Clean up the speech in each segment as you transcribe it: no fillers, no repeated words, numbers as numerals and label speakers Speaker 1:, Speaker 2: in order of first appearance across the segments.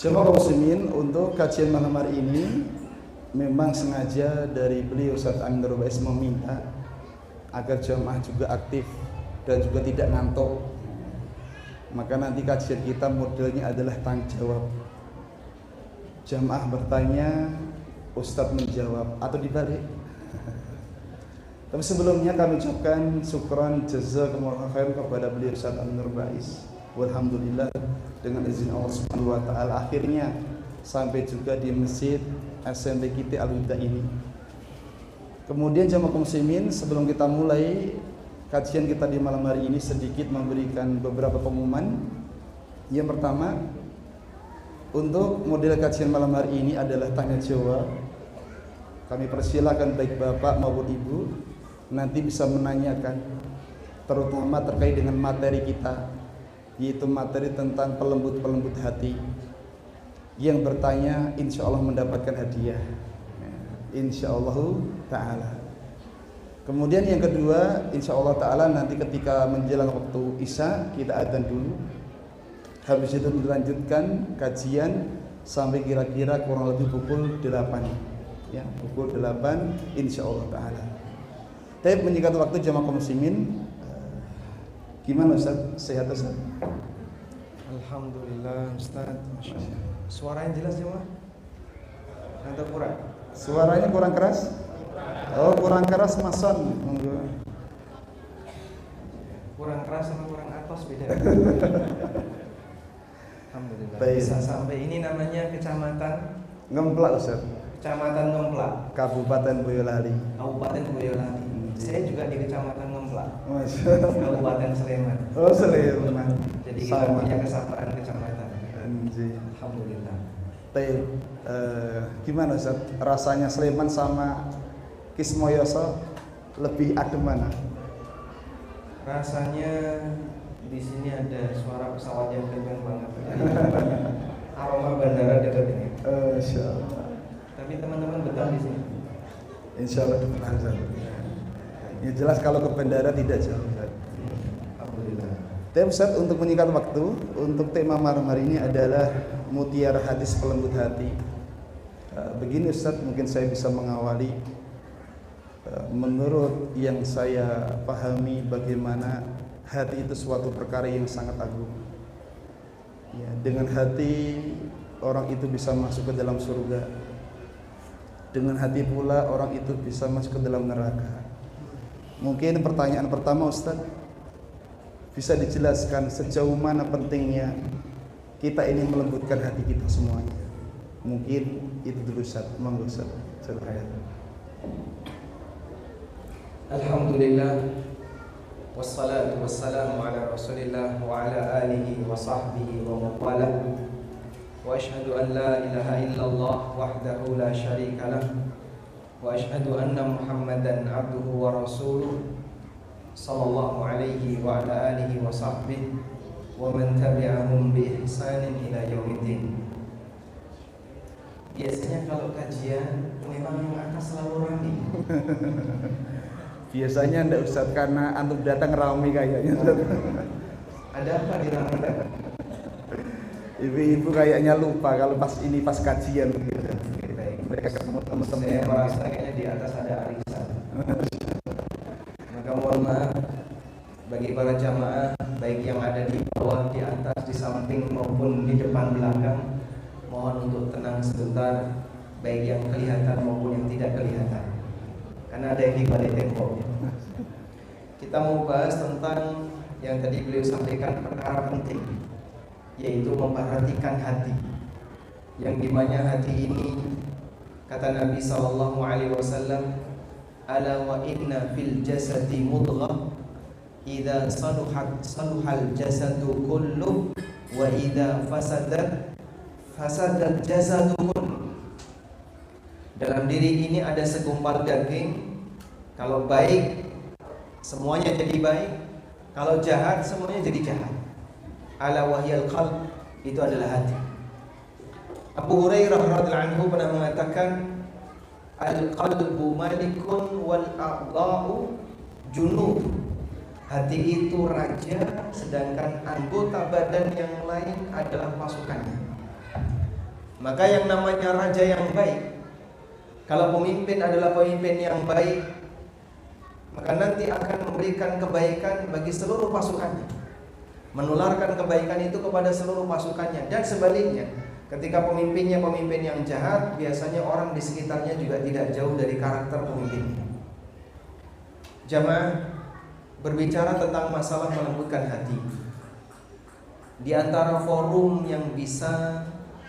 Speaker 1: Jemaah kaum muslimin, untuk kajian malam hari ini memang sengaja dari beliau Ustaz Amin Nur Bais meminta agar jemaah juga aktif dan juga tidak ngantuk. Maka nanti kajian kita modelnya adalah tanya jawab. Jemaah bertanya, Ustaz menjawab, atau dibalik. Tapi sebelumnya kami ucapkan syukran jazakumullah khair kepada beliau Ustaz Amin Nur Bais. Walhamdulillah, dengan izin Allah Subhanahu wa taala akhirnya sampai juga di Masjid SMP kita Al-Huda ini. Kemudian jemaah muslimin, sebelum kita mulai kajian kita di malam hari ini, sedikit memberikan beberapa pengumuman. Yang pertama, untuk model kajian malam hari ini adalah tanya jawab. Kami persilakan baik bapak maupun ibu nanti bisa menanyakan, terutama terkait dengan materi kita, yaitu materi tentang pelembut-pelembut hati. Yang bertanya insya Allah mendapatkan hadiah, insya Allah ta'ala. Kemudian yang kedua, insya Allah ta'ala nanti ketika menjelang waktu Isya kita adzan dulu. Habis itu dilanjutkan kajian sampai kira-kira kurang lebih pukul 8, ya, pukul 8 insya Allah ta'ala. Tapi menyingkat waktu jemaah kaum muslimin, gimana Ustaz? Sehat Ustaz?
Speaker 2: Alhamdulillah Ustaz. Suaranya jelas jemaah? Atau kurang?
Speaker 1: Suaranya kurang keras? Oh, kurang keras mason.
Speaker 2: Kurang keras sama kurang atas beda. Alhamdulillah.
Speaker 1: Baik.
Speaker 2: Bisa sampai ini namanya kecamatan
Speaker 1: Ngemplak Ustaz.
Speaker 2: Kecamatan Ngemplak,
Speaker 1: Kabupaten Boyolali.
Speaker 2: Kabupaten Boyolali. Saya juga di Kecamatan Ngemplak,
Speaker 1: Masya Allah.
Speaker 2: Kabupaten Sleman.
Speaker 1: Oh, Sleman.
Speaker 2: Jadi kita punya kesamaan kecamatan.
Speaker 1: Anjir.
Speaker 2: Alhamdulillah.
Speaker 1: Baik, gimana Ustaz? Rasanya Sleman sama Kismoyoso lebih adem mana?
Speaker 2: Rasanya di sini ada suara pesawat yang kencang banget. Aroma bandara dekat ini.
Speaker 1: Insya Allah.
Speaker 2: Tapi teman-teman betah di sini.
Speaker 1: Insya Allah betah Ustaz. Ya jelas kalau ke bandara tidak jauh Ustaz.
Speaker 2: Alhamdulillah.
Speaker 1: Tapi Ustaz, untuk menyingkat waktu, untuk tema malam hari ini adalah mutiara hadis pelembut hati. Begini Ustaz, mungkin saya bisa mengawali. Menurut yang saya pahami, bagaimana hati itu suatu perkara yang sangat agung. Ya, dengan hati orang itu bisa masuk ke dalam surga. Dengan hati pula orang itu bisa masuk ke dalam neraka. Mungkin pertanyaan pertama Ustaz, bisa dijelaskan sejauh mana pentingnya kita ini melembutkan hati kita semuanya. Mungkin itu dulu Ustaz. Monggo Ustaz. Silakan.
Speaker 2: Alhamdulillah. Wassalatu wassalamu ala Rasulillah wa ala alihi wa sahbihi wa mawalah. Wa ashhadu an la ilaha illallah wahdahu la syarika lah. Wa ashhadu anna Muhammadan abduhu wa rasuluh sallallahu alaihi wa ala alihi wa sahbihi wa man tabi'ahum bi ihsanin ila yaumiddin. Biasanya kalau kajian memang yang atas selalu ramai.
Speaker 1: Biasanya enggak Ustaz, karena antum datang ramai kayaknya Ustaz.
Speaker 2: Ada apa di ramai?
Speaker 1: Ibu-ibu kayaknya lupa kalau pas kajian gitu. Mereka ketemu
Speaker 2: Saya
Speaker 1: teman-temannya.
Speaker 2: merasa kayaknya di atas ada arisan. Maka mohon maaf bagi para jamaah, baik yang ada di bawah, di atas, di samping maupun di depan belakang, mohon untuk tenang sebentar, baik yang kelihatan maupun yang tidak kelihatan, karena ada yang di balik tembok. Kita mau bahas tentang yang tadi beliau sampaikan, perkara penting, yaitu memperhatikan hati. Yang dimana hati ini, kata Nabi SAW, ala wa inna fil jasadi mudghah idza saluhal jasadu kullu wa idza fasadat jasadu kullu. Dalam diri ini ada segumpal daging, kalau baik semuanya jadi baik, kalau jahat semuanya jadi jahat. Ala wahyal qalb, itu adalah hati. Abu Hurairah radhiyallahu anhu pernah mengatakan, al-qalbu malikun wal a'dha'u junud. Hati itu raja, sedangkan anggota badan yang lain adalah pasukannya. Maka yang namanya raja yang baik, kalau pemimpin adalah pemimpin yang baik, maka nanti akan memberikan kebaikan bagi seluruh pasukannya, menularkan kebaikan itu kepada seluruh pasukannya. Dan sebaliknya, ketika pemimpinnya pemimpin yang jahat, biasanya orang di sekitarnya juga tidak jauh dari karakter pemimpinnya. Jamaah, berbicara tentang masalah melembutkan hati, di antara forum yang bisa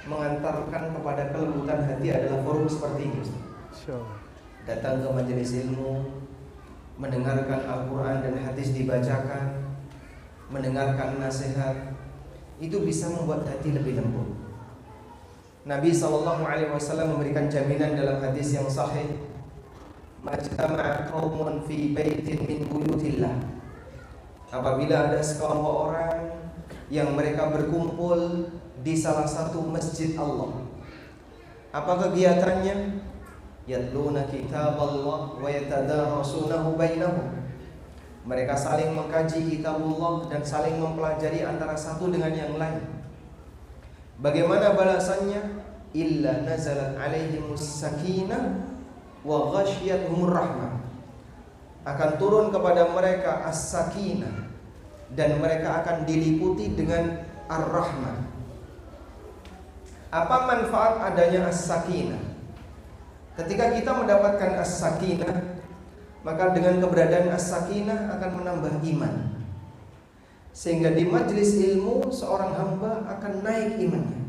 Speaker 2: mengantarkan kepada kelembutan hati adalah forum seperti ini. Datang ke majelis ilmu, mendengarkan Al-Quran dan hadis dibacakan, mendengarkan nasihat, itu bisa membuat hati lebih lembut. Nabi SAW memberikan jaminan dalam hadis yang sahih, majtama'a qaumun fi baitin min buyutillah. Apabila ada sekelompok orang yang mereka berkumpul di salah satu masjid Allah, apa kegiatannya? Yatluna kitab Allah wa yatadarasunahu bainahum. Mereka saling mengkaji kitabullah dan saling mempelajari antara satu dengan yang lain. Bagaimana balasannya? Illa nazalat alaihimus sakinah wa ghasyiyatuhumur rahmah. Akan turun kepada mereka as-sakinah dan mereka akan diliputi dengan ar-rahmah. Apa manfaat adanya as-sakinah? Ketika kita mendapatkan as-sakinah, maka dengan keberadaan as-sakinah akan menambah iman, sehingga di majlis ilmu seorang hamba akan naik imannya.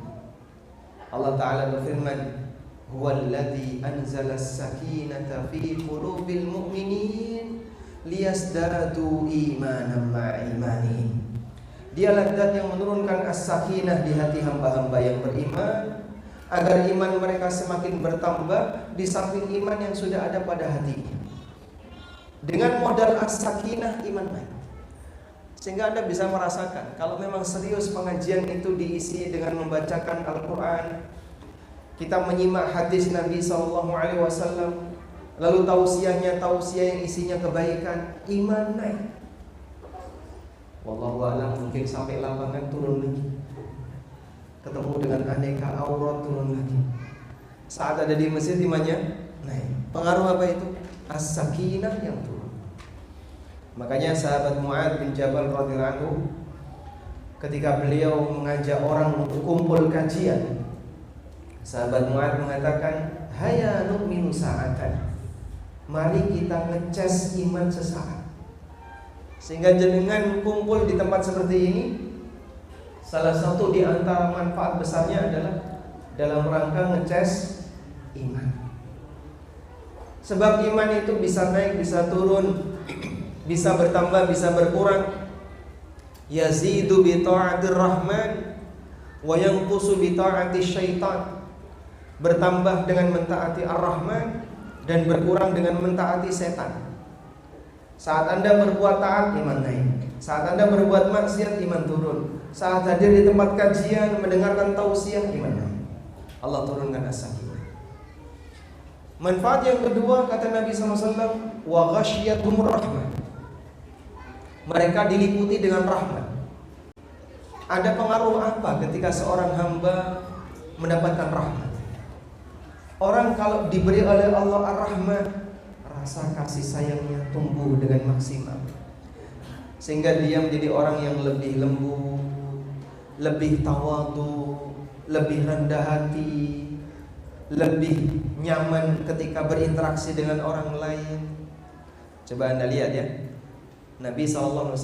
Speaker 2: Allah Ta'ala berfirman, huwallazi anzala as-sakinata fi qulubil mu'minin liyazdadu imanan ma'a imanihim. Dialah zat yang menurunkan as-sakinah di hati hamba-hamba yang beriman, agar iman mereka semakin bertambah di samping iman yang sudah ada pada hatinya. Dengan modal as-sakinah, iman naik. Sehingga Anda bisa merasakan, kalau memang serius pengajian itu diisi dengan membacakan Al-Quran, kita menyimak hadis Nabi SAW, lalu tausiahnya tausiah yang isinya kebaikan, iman naik. Wallahu a'lam, mungkin sampai lapangan turun lagi, ketemu dengan aneka aurat turun lagi. Saat ada di masjid imannya naik. Pengaruh apa itu? As-sakinah yang turun. Makanya sahabat Mu'adz bin Jabal radhiyallahu anhu, ketika beliau mengajak orang untuk kumpul kajian, sahabat Mu'adz mengatakan, "Hayya nu'minu sa'atan." Mari kita ngecas iman sesaat. Sehingga jenengan kumpul di tempat seperti ini, salah satu di antara manfaat besarnya adalah dalam rangka ngecas iman. Sebab iman itu bisa naik, bisa turun, bisa bertambah, bisa berkurang. Yazidu bi ta'atir rahman wa yanqusu bi ta'ati syaitan. Bertambah dengan mentaati ar-Rahman dan berkurang dengan mentaati setan. Saat Anda berbuat taat, iman naik. Saat Anda berbuat maksiat, iman turun. Saat hadir di tempat kajian, mendengarkan tausiah, iman naik. Allah turunkan as-sakinah. Manfaat yang kedua, kata Nabi SAW, wa ghasyiyatuhumur rahmah. Mereka diliputi dengan rahmat. Ada pengaruh apa ketika seorang hamba mendapatkan rahmat? Orang kalau diberi oleh Allah ar-rahmat, rasa kasih sayangnya tumbuh dengan maksimal, sehingga dia menjadi orang yang lebih lembut, lebih tawadhu, lebih rendah hati, lebih nyaman ketika berinteraksi dengan orang lain. Coba Anda lihat ya, Nabi SAW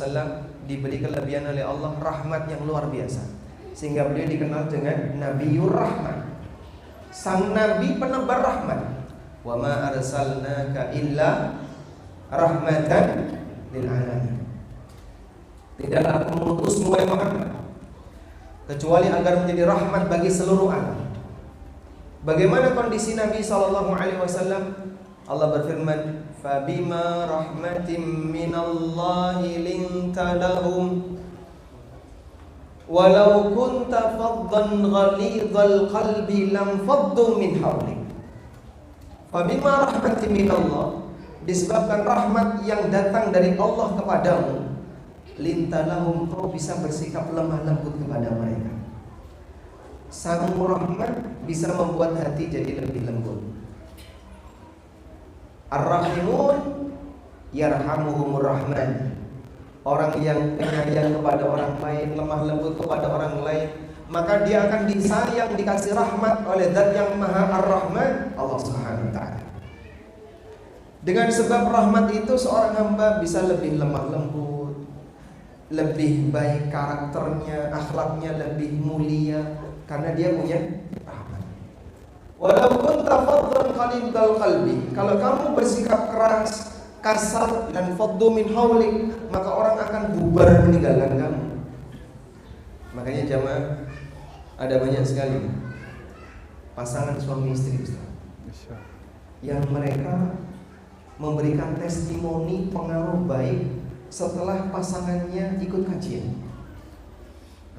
Speaker 2: diberi kelebihan oleh Allah rahmat yang luar biasa, sehingga beliau dikenal dengan Nabiur Rahman, sang Nabi penebar rahmat. Wa ma arsalnaka illa rahmatan lil alamin. Tidaklah aku mengutusmu wahai Muhammad kecuali agar menjadi rahmat bagi seluruh alam. Bagaimana kondisi Nabi SAW? Allah berfirman, "Fabima rahmatin minallahi linta lahum walau kunta faddan ghalidhal qalbi lam faddu min hawlik." Fabima rahmatin minallah, disebabkan rahmat yang datang dari Allah kepadamu, linta lahum, kau bisa bersikap lemah lembut kepada mereka. Sang Rahman bisa membuat hati jadi lebih lembut. Ar-Rahimun yarhamuhumur Rahman. Orang yang penyayang kepada orang lain, lemah lembut kepada orang lain, maka dia akan disayang, dikasih rahmat oleh Zat yang Maha Ar-Rahman, Allah Subhanahu wa taala. Dengan sebab rahmat itu seorang hamba bisa lebih lemah lembut, lebih baik karakternya, akhlaknya lebih mulia karena dia punya rahmat. Walau kunta faddan qalidal qalbi, kalau kamu bersikap keras, kasar dan faddu min haulik, maka orang akan bubar meninggalkan kamu. Makanya jamaah, ada banyak sekali pasangan suami istri yang mereka memberikan testimoni pengaruh baik setelah pasangannya ikut kajian.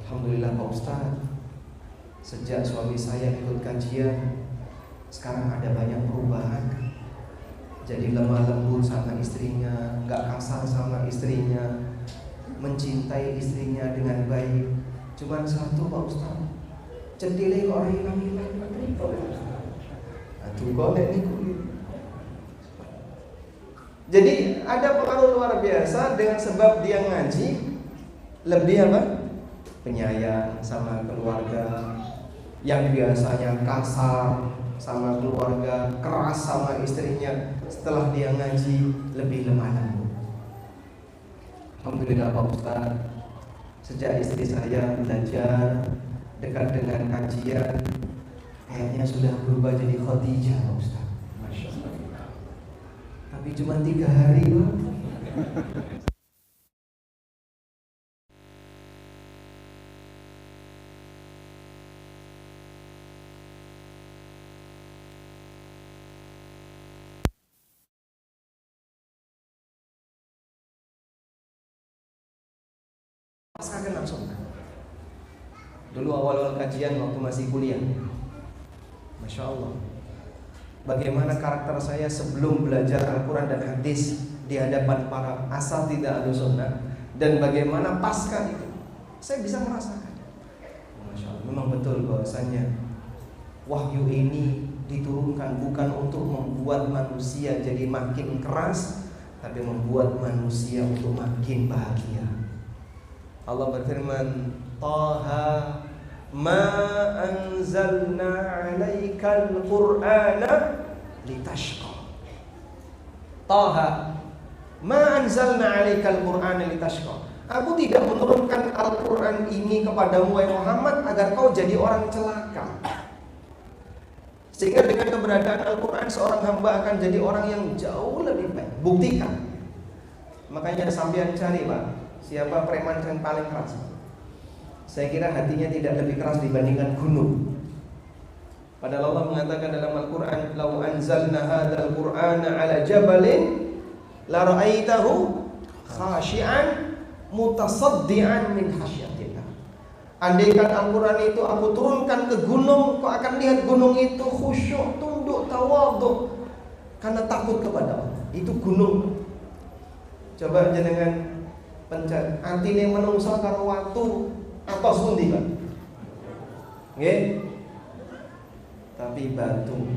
Speaker 2: Alhamdulillah Pak Ustaz, sejak suami saya ikut kajian, sekarang ada banyak perubahan. Jadi lemah lembut sama istrinya, nggak kasar sama istrinya, mencintai istrinya dengan baik. Cuman satu Pak Ustaz, centile kok orang hilang-hilang. Aduh kok nek niku. Jadi ada pengaruh luar biasa dengan sebab dia ngaji, lebih apa? Penyayang sama keluarga. Yang biasanya kasar sama keluarga, keras sama istrinya, setelah dia ngaji lebih lemah lembut. Alhamdulillah Pak Ustaz, sejak istri saya belajar dekat dengan kajian, kayaknya sudah berubah jadi Khadijah Pak Ustaz. Masya Allah. Tapi cuma 3 hari Pak. Pasca kenal sunnah. Dulu awal-awal kajian waktu masih kuliah, Masya Allah, bagaimana karakter saya sebelum belajar Al-Quran dan hadis di hadapan para asatidzah Ahlussunnah, dan bagaimana pasca itu saya bisa merasakan, Masya Allah, memang betul bahwasanya wahyu ini diturunkan bukan untuk membuat manusia jadi makin keras, tapi membuat manusia untuk makin bahagia. Allah berfirman, Taha ma anzalna 'alaikal qur'ana litashqa. Taha ma anzalna 'alaikal qur'ana litashqa. Aku tidak menurunkan Al-Qur'an ini kepadamu wahai Muhammad agar kau jadi orang celaka. Sehingga dengan keberadaan Al-Qur'an seorang hamba akan jadi orang yang jauh lebih baik. Buktikan. Makanya sampean cari Pak, siapa preman yang paling keras? Saya kira hatinya tidak lebih keras dibandingkan gunung. Padahal Allah mengatakan dalam Al-Quran, "Lau anzalna hadzal Qur'ana 'ala jabalin la ra'aitahu khashi'an mutasaddian min khasyatillah." Andaikan Al-Quran itu aku turunkan ke gunung, kau akan lihat gunung itu khusyuk, tunduk, tawadhu karena takut kepada Allah. Itu gunung. Coba jenengan pencet antine menungso karo watu atos pundi, Pak? Nggih. Tapi batu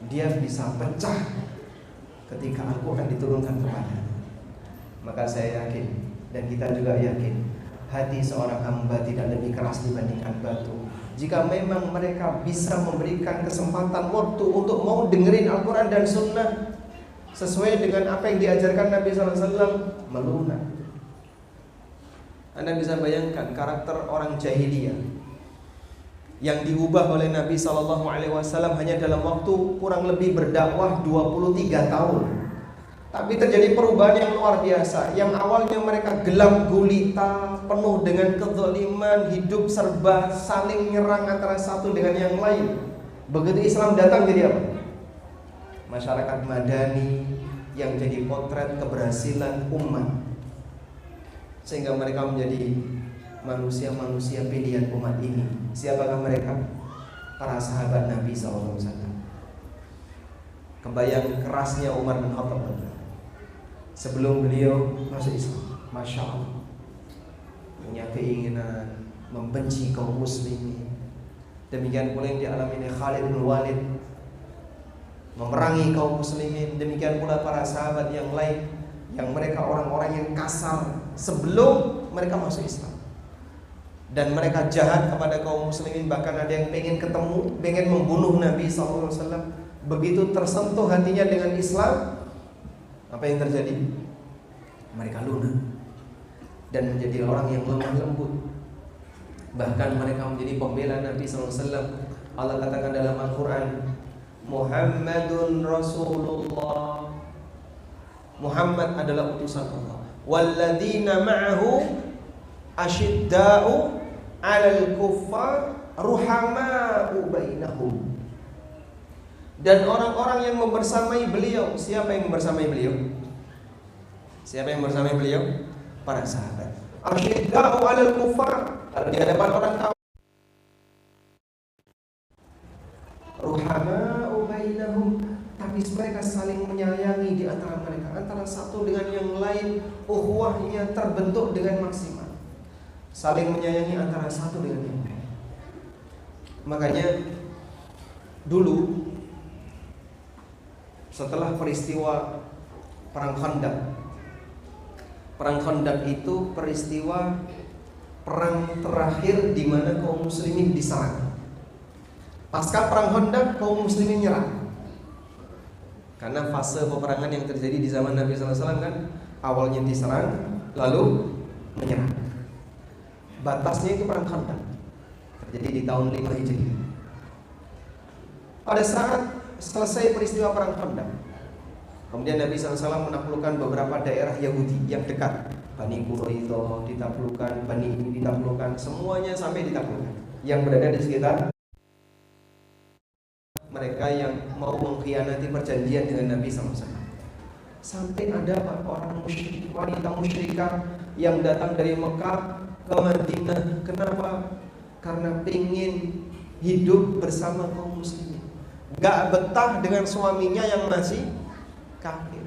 Speaker 2: dia bisa pecah ketika Al-Qur'an diturunkan kepadanya. Maka saya yakin dan kita juga yakin hati seorang hamba tidak lebih keras dibandingkan batu. Jika memang mereka bisa memberikan kesempatan waktu untuk mau dengerin Al-Qur'an dan Sunnah sesuai dengan apa yang diajarkan Nabi SAW, melunak. Anda bisa bayangkan karakter orang jahiliyah yang diubah oleh Nabi SAW hanya dalam waktu kurang lebih berdakwah 23 tahun. Tapi terjadi perubahan yang luar biasa. Yang awalnya mereka gelap gulita, penuh dengan kezaliman, hidup serba saling nyerang antara satu dengan yang lain. Begitu Islam datang jadi apa? Masyarakat madani yang jadi potret keberhasilan umat, sehingga mereka menjadi manusia-manusia pilihan umat ini. Siapakah mereka? Para sahabat Nabi SAW. Kebayang kerasnya Umar bin Khattab sebelum beliau masuk Islam. Masya Allah, punya keinginan membenci kaum muslimin, Demikian pula yang dialami oleh Khalid bin Walid, memerangi kaum muslimin. Demikian pula para sahabat yang lain, yang mereka orang-orang yang kasar sebelum mereka masuk Islam, dan mereka jahat kepada kaum muslimin. Bahkan ada yang pengen membunuh Nabi SAW. Begitu tersentuh hatinya dengan Islam, apa yang terjadi? Mereka lunak dan menjadi orang yang lemah lembut. Bahkan mereka menjadi pembela Nabi SAW. Allah katakan dalam Al-Quran, Muhammadun Rasulullah, Muhammad adalah utusan Allah. Walladzina ma'ahu asyidda'u 'alal kuffar ruhama'u bainahum. Dan orang-orang yang membersamai beliau, siapa yang membersamai beliau? Siapa yang membersamai beliau? Para sahabat. Asyidda'u 'alal kuffar, di hadapan orang kafir. Ruhama'u bainahum, tapi mereka saling menyayangi di antara mereka, antara satu dengan yang lain. Ukhuwahnya terbentuk dengan maksimal, saling menyayangi antara satu dengan yang lain. Makanya dulu setelah peristiwa Perang Khandaq, Perang Khandaq itu peristiwa perang terakhir di mana kaum muslimin diserang. Pasca perang Khandaq, kaum muslimin nyerang. Karena fase peperangan yang terjadi di zaman Nabi SAW kan, awalnya diserang, lalu menyerang. Batasnya itu perang Khandaq, terjadi di tahun 5 Hijriah. Pada saat selesai peristiwa perang Khandaq, kemudian Nabi SAW menaklukkan beberapa daerah Yahudi yang dekat. Bani Quraidah ditaklukkan, Bani ini ditaklukkan, semuanya sampai ditaklukkan. Yang berada di sekitar mereka yang mau mengkhianati perjanjian dengan Nabi SAW. Sampai ada orang musyrik, wanita musyrikah yang datang dari Mekah ke Madinah. Kenapa? Karena ingin hidup bersama kaum muslimin, gak betah dengan suaminya yang masih kafir.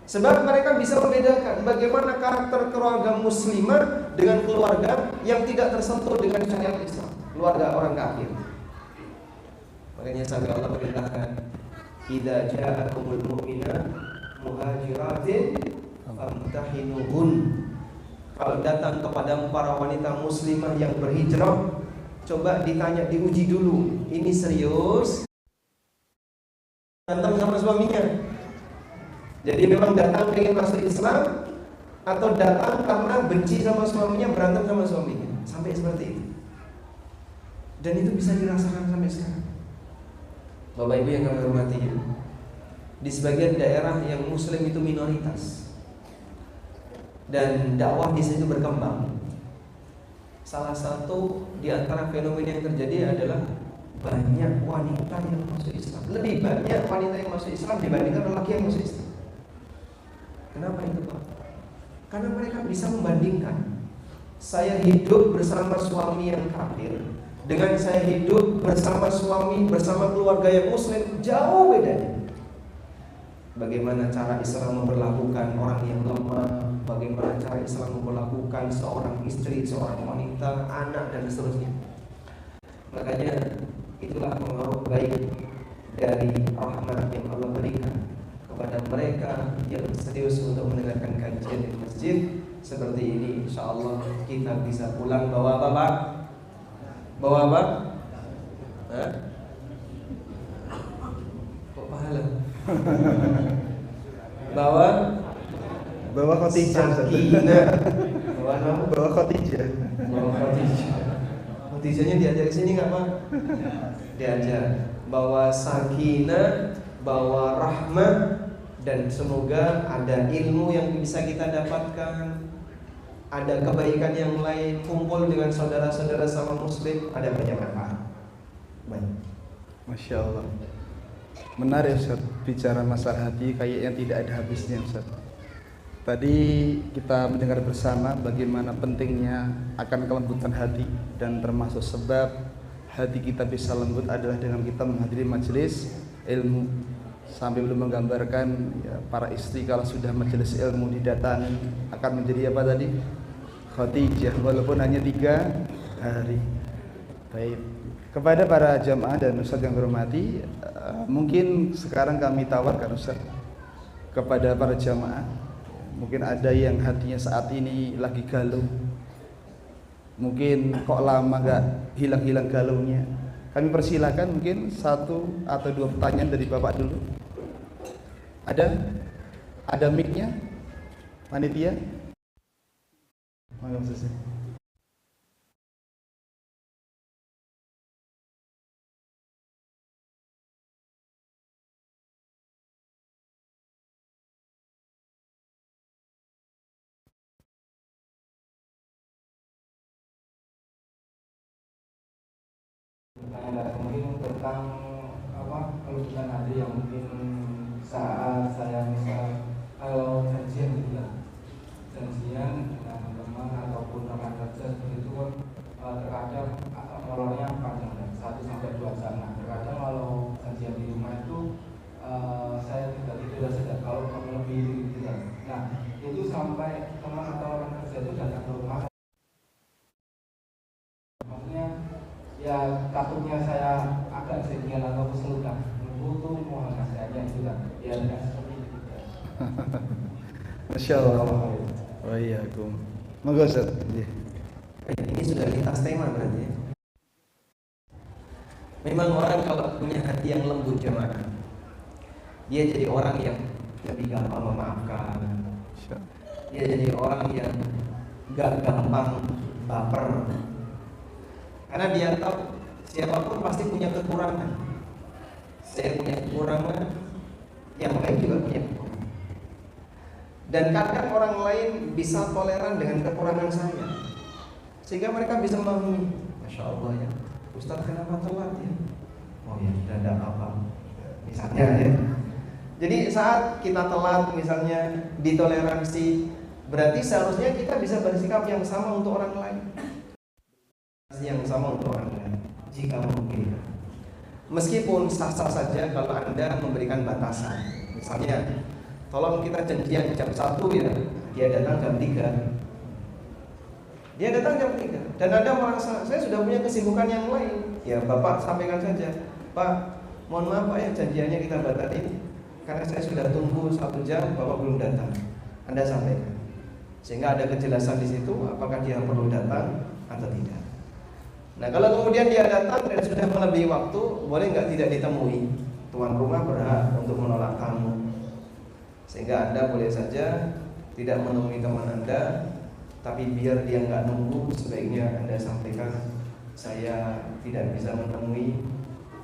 Speaker 2: Sebab mereka bisa membedakan bagaimana karakter keluarga muslimah dengan keluarga yang tidak tersentuh dengan syariat Islam, keluarga orang kafir. Makanya sampai Allah perintahkan, idza ja'akumul mu'minat muhajiratin famtahinuhun. Kalau datang kepadamu para wanita muslimah yang berhijrah, coba ditanya, diuji dulu, ini serius berantem sama suaminya. Jadi memang datang ingin masuk Islam, atau datang karena benci sama suaminya, berantem sama suaminya, sampai seperti itu. Dan itu bisa dirasakan sampai sekarang. Bapak Ibu yang kami hormati, di sebagian daerah yang Muslim itu minoritas dan dakwah di situ berkembang. Salah satu di antara fenomena yang terjadi adalah banyak wanita yang masuk Islam. Lebih banyak wanita yang masuk Islam dibandingkan lelaki yang masuk Islam. Kenapa itu, Pak? Karena mereka bisa membandingkan, saya hidup bersama suami yang kafir dengan saya hidup bersama suami, bersama keluarga yang muslim, jauh bedanya. Bagaimana cara Islam memperlakukan orang yang lemah, bagaimana cara Islam memperlakukan seorang istri, seorang wanita, anak, dan seterusnya. Makanya itulah pengaruh baik dari rahmat yang Allah berikan kepada mereka yang serius untuk mendengarkan kajian di masjid seperti ini. InsyaAllah kita bisa pulang bawa apa, Pak? Bawa apa? Hah? Kok pahala?
Speaker 1: Bawa Khadijah.
Speaker 2: Sakinah. Bawa apa?
Speaker 1: Bawa Khadijah.
Speaker 2: Bawa Khadijah. Khadijahnya diajar sini nggak, Pak? Diajar. Bawa sakinah, bawa rahmah, dan semoga ada ilmu yang bisa kita dapatkan, ada kebaikan yang lain, kumpul dengan saudara-saudara sama muslim, ada banyak manfaat. Baik.
Speaker 1: Masya Allah. Menarik Ustaz, bicara masalah hati kayaknya tidak ada habisnya Ustaz. Tadi kita mendengar bersama bagaimana pentingnya akan kelembutan hati, dan termasuk sebab hati kita bisa lembut adalah dengan kita menghadiri majelis ilmu. Sampai belum menggambarkan ya, para istri kalau sudah majelis ilmu didatangi akan menjadi apa tadi? Khadijah, walaupun hanya 3 hari. Baik. Kepada para jamaah dan ustadz yang berhormati, mungkin sekarang kami tawarkan ustadz kepada para jamaah, mungkin ada yang hatinya saat ini lagi galau, mungkin kok lama gak hilang-hilang galaunya. Kami persilakan mungkin 1 atau 2 pertanyaan dari Bapak dulu. Ada mic-nya? Panitia? Mangga Ustaz.
Speaker 3: Mungkin tentang kelucuan hati yang mungkin saat saya misal kalau janjian gitu lah, janjian dengan teman ataupun rekan kerja seperti itu kan terkadang molornya panjang dan 1 sampai 2 jam. Nah, terkadang kalau janjian di rumah itu saya tidak sedar kalau lebih gitu kan. Nah, itu sampai teman atau rekan kerja itu datang ke rumah. Maksudnya ya takutnya saya agak jengkel atau kesel kan, butuh mohon nasihatnya itu kan, ya tidak seperti itu.
Speaker 1: Masya Allah. Oh iya, monggo Ustaz.
Speaker 2: Ini sudah lintas tema berarti ya. Memang orang kalau punya hati yang lembut jemaah, dia jadi orang yang lebih gampang memaafkan. Dia jadi orang yang gak gampang baper. Karena dia tahu siapapun pasti punya kekurangan. Saya punya kekurangan, yang lain juga punya kekurangan. Dan kadang orang lain bisa toleran dengan kekurangan saya, sehingga mereka bisa memahami. Masya Allah ya, Ustaz kenapa telat ya? Oh ya, tidak ada apa. Misalnya ya. Jadi saat kita telat misalnya ditoleransi, berarti seharusnya kita bisa bersikap yang sama untuk orang lain. Yang sama untuk orang lain jika mungkin. Meskipun sah-sah saja kalau Anda memberikan batasan. Misalnya, tolong kita janjian jam 1 ya, dia datang jam 3. Dia datang jam 3 dan Anda merasa saya sudah punya kesibukan yang lain. Ya, Bapak sampaikan saja, Pak, mohon maaf Pak ya, janjiannya kita batalin karena saya sudah tunggu 1 jam, Bapak belum datang. Anda sampaikan. Sehingga ada kejelasan di situ apakah dia perlu datang atau tidak. Nah, kalau kemudian dia datang dan sudah melebihi waktu, boleh nggak tidak ditemui? Tuan rumah berhak untuk menolak tamu. Sehingga Anda boleh saja tidak menemui teman Anda, tapi biar dia nggak nunggu, sebaiknya Anda sampaikan, saya tidak bisa menemui,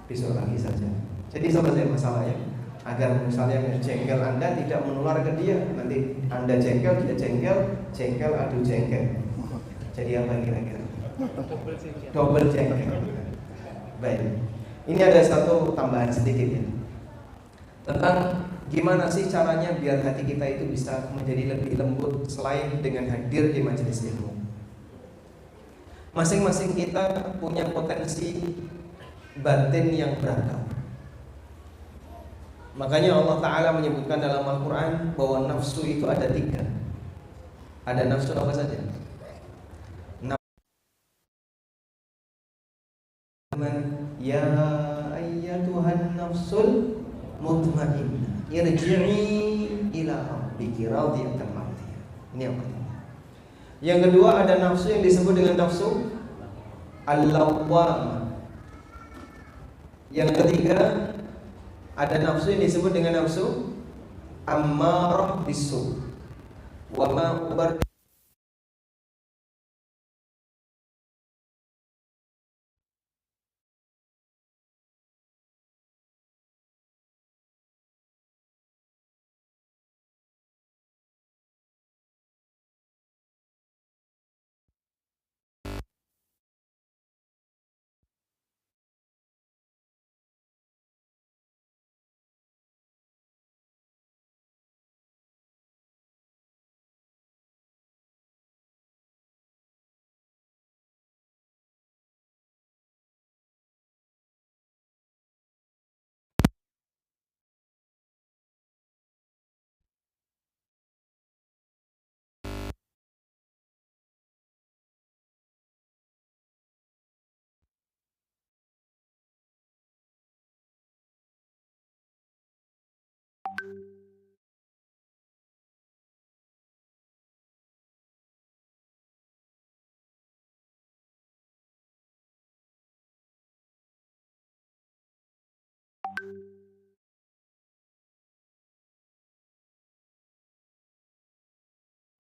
Speaker 2: besok lagi saja. Jadi selesai masalahnya. Agar misalnya jengkel Anda tidak menular ke dia, nanti Anda jengkel, dia jengkel adu jengkel. Jadi apa kira-kira? Double jengkel. Baik. Ini ada satu tambahan sedikit ya, tentang gimana sih caranya biar hati kita itu bisa menjadi lebih lembut selain dengan hadir di majelis ilmu. Masing-masing kita punya potensi batin yang beragam. Makanya Allah Ta'ala menyebutkan dalam Al-Quran bahwa nafsu itu ada 3. Ada nafsu apa saja? Ya ayyatuhan nafsul mutmainnah irji'i ila rabbiki radiyatan mardiyah. Ini yang pertama. Yang kedua ada nafsu yang disebut dengan nafsu al-lawwamah. Yang ketiga ada nafsu yang disebut dengan nafsu ammarah bisu. Wa ma ubar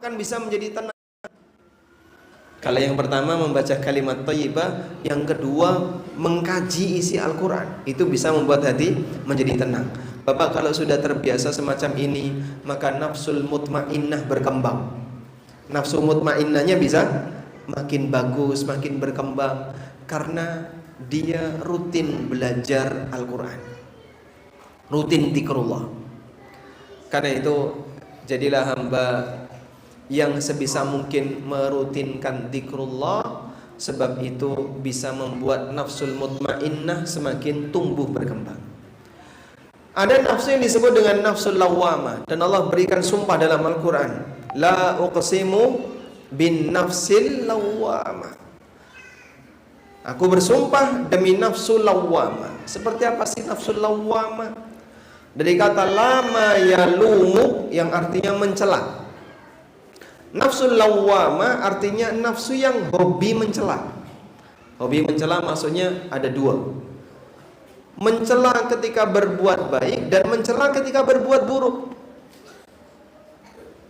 Speaker 2: akan bisa menjadi tenang. Kalau yang pertama membaca kalimat thayyibah, yang kedua mengkaji isi Al-Quran, itu bisa membuat hati menjadi tenang. Bapak kalau sudah terbiasa semacam ini, maka nafsul mutmainnah berkembang. Nafsu mutmainnahnya bisa makin bagus, makin berkembang, karena dia rutin belajar Al-Quran, rutin zikrullah. Karena itu jadilah hamba yang sebisa mungkin merutinkan zikrullah, sebab itu bisa membuat nafsul mutmainnah semakin tumbuh berkembang. Ada nafsu yang disebut dengan nafsul lawwamah, dan Allah berikan sumpah dalam Al-Quran, la uqsimu bin nafsil lawwamah. Aku bersumpah demi nafsu lawwamah. Seperti apa sih nafsul lawwamah? Dari kata lama yalumu, yang artinya mencela. Nafsul lawwamah artinya nafsu yang hobi mencela. Hobi mencela maksudnya ada dua: mencela ketika berbuat baik dan mencela ketika berbuat buruk.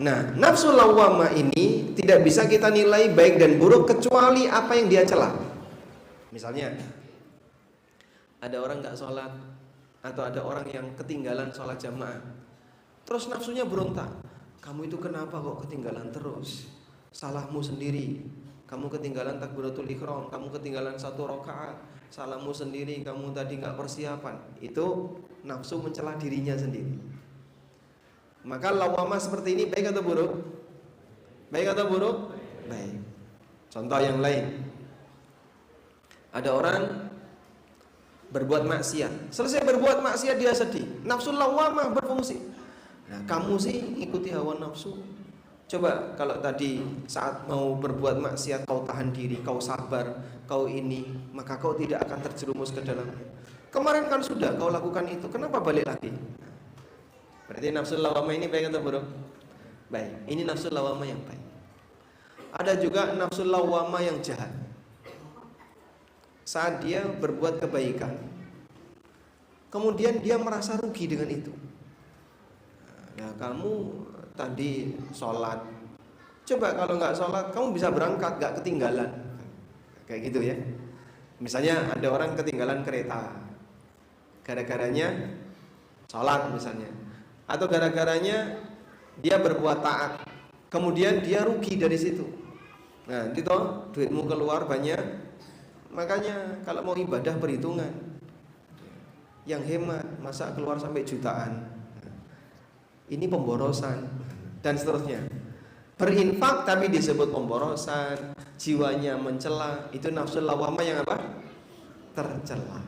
Speaker 2: Nah, nafsu lawwamah ini tidak bisa kita nilai baik dan buruk kecuali apa yang dia cela. Misalnya, ada orang nggak sholat, atau ada orang yang ketinggalan sholat jamaah, terus nafsunya berontak. Kamu itu kenapa kok ketinggalan terus? Salahmu sendiri. Kamu ketinggalan takbiratul ihram, kamu ketinggalan 1 rakaat. Salahmu sendiri, kamu tadi nggak persiapan. Itu nafsu mencela dirinya sendiri. Maka lawamah seperti ini baik atau buruk? Baik atau buruk? Baik. Contoh yang lain. Ada orang berbuat maksiat. Selesai berbuat maksiat dia sedih. Nafsu lawamah berfungsi. Nah, kamu sih ikuti hawa nafsu. Coba kalau tadi saat mau berbuat maksiat kau tahan diri, kau sabar, kau ini, maka kau tidak akan terjerumus ke dalamnya. Kemarin kan sudah kau lakukan itu, kenapa balik lagi? Berarti nafsu lawamah ini baik atau buruk? Baik, ini nafsu lawamah yang baik. Ada juga nafsu lawamah yang jahat. Saat dia berbuat kebaikan, kemudian dia merasa rugi dengan itu. Nah, kamu tadi sholat, coba kalau nggak sholat kamu bisa berangkat, nggak ketinggalan, kayak gitu ya. Misalnya ada orang ketinggalan kereta, gara-garanya sholat misalnya, atau gara-garanya dia berbuat taat, kemudian dia rugi dari situ. Nah, itu duitmu keluar banyak, makanya kalau mau ibadah perhitungan, yang hemat, masa keluar sampai jutaan. Ini pemborosan dan seterusnya. Berinfak tapi disebut pemborosan, jiwanya mencela, itu nafsu lawamah yang apa? Tercela.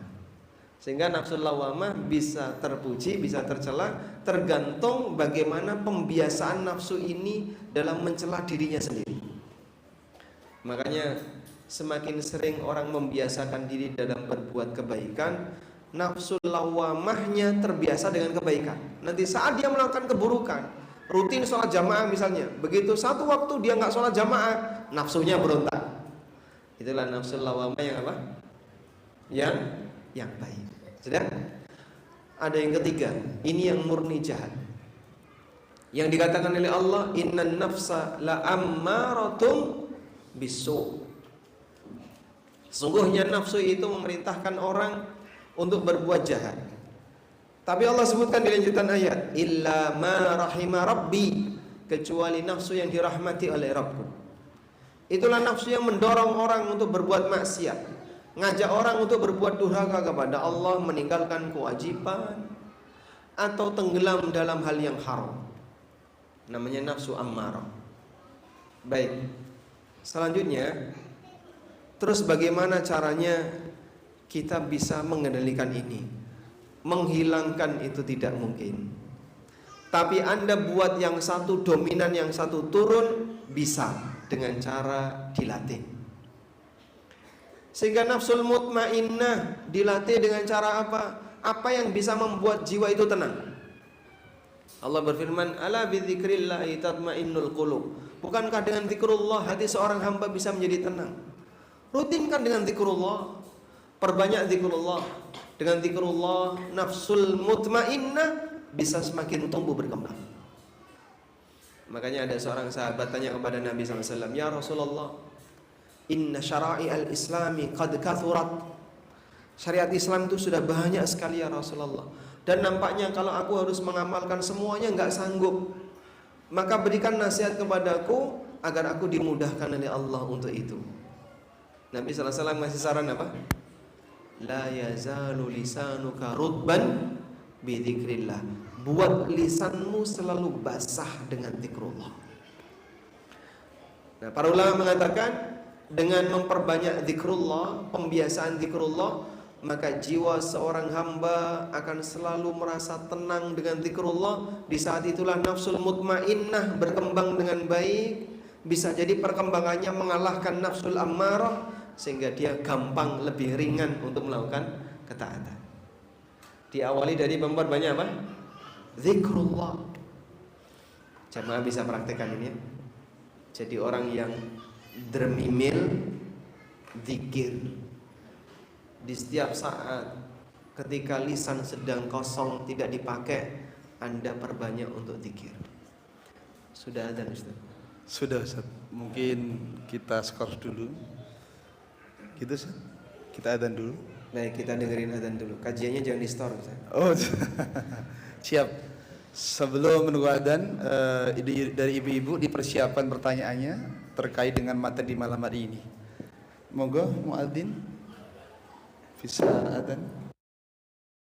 Speaker 2: Sehingga nafsu lawamah bisa terpuji, bisa tercela, tergantung bagaimana pembiasaan nafsu ini dalam mencela dirinya sendiri. Makanya semakin sering orang membiasakan diri dalam berbuat kebaikan, nafsu lawamahnya terbiasa dengan kebaikan. Nanti saat dia melakukan keburukan, rutin sholat jamaah misalnya, begitu satu waktu dia nggak sholat jamaah, nafsunya berontak. Itulah nafsu lawamah yang apa? Yang baik. Sudah? Ada yang ketiga, ini yang murni jahat. Yang dikatakan oleh Allah, innan nafsa la ammaratum bisu. Sungguhnya nafsu itu memerintahkan orang untuk berbuat jahat. Tapi Allah sebutkan di lanjutan ayat, illa ma rahima rabbi, kecuali nafsu yang dirahmati oleh Rabbku. Itulah nafsu yang mendorong orang untuk berbuat maksiat, ngajak orang untuk berbuat durhaka kepada Allah, meninggalkan kewajiban, atau tenggelam dalam hal yang haram. Namanya nafsu ammarah. Baik. Selanjutnya, terus bagaimana caranya kita bisa mengendalikan ini? Menghilangkan itu tidak mungkin. Tapi Anda buat yang satu dominan, yang satu turun, bisa dengan cara dilatih. Sehingga nafsul mutmainnah dilatih dengan cara apa? Apa yang bisa membuat jiwa itu tenang? Allah berfirman, ala bidzikrillahi tatmainnul qulub. Bukankah dengan zikrullah hati seorang hamba bisa menjadi tenang? Rutinkan dengan zikrullah, perbanyak zikrullah. Dengan zikrullah nafsul mutmainnah bisa semakin tumbuh berkembang. Makanya ada seorang sahabat tanya kepada Nabi SAW, "Ya Rasulullah, inna syara'i al-islami qad kathurat." Syariat Islam itu sudah banyak sekali ya Rasulullah. Dan nampaknya kalau aku harus mengamalkan semuanya nggak sanggup. Maka berikan nasihat kepadaku agar aku dimudahkan oleh Allah untuk itu. Nabi SAW ngasih saran apa? La yazalu lisanuka rutban bidzikrillah. Buat lisanmu selalu basah dengan zikrullah. Nah, para ulama mengatakan dengan memperbanyak zikrullah, pembiasaan zikrullah, maka jiwa seorang hamba akan selalu merasa tenang dengan zikrullah. Di saat itulah nafsul mutmainnah berkembang dengan baik. Bisa jadi perkembangannya mengalahkan nafsul ammarah, sehingga dia gampang, lebih ringan untuk melakukan ketaatan. Diawali dari memperbanyak apa? Zikrullah. Jamaah bisa praktekkan ini ya. Jadi orang yang dermimil zikir. Di setiap saat ketika lisan sedang kosong tidak dipakai, Anda perbanyak untuk zikir. Sudah ada Ustaz?
Speaker 1: Sudah Ustaz. Mungkin kita skor dulu. Gitu Ustaz. Kita adzan dulu.
Speaker 2: Baik, kita dengerin adzan dulu. Kajiannya jangan di store Ustaz.
Speaker 1: Oh, siap. Sebelum menunggu adzan, dari ibu-ibu dipersiapkan pertanyaannya terkait dengan materi di malam hari ini. Monggo muadzin bisa adzan.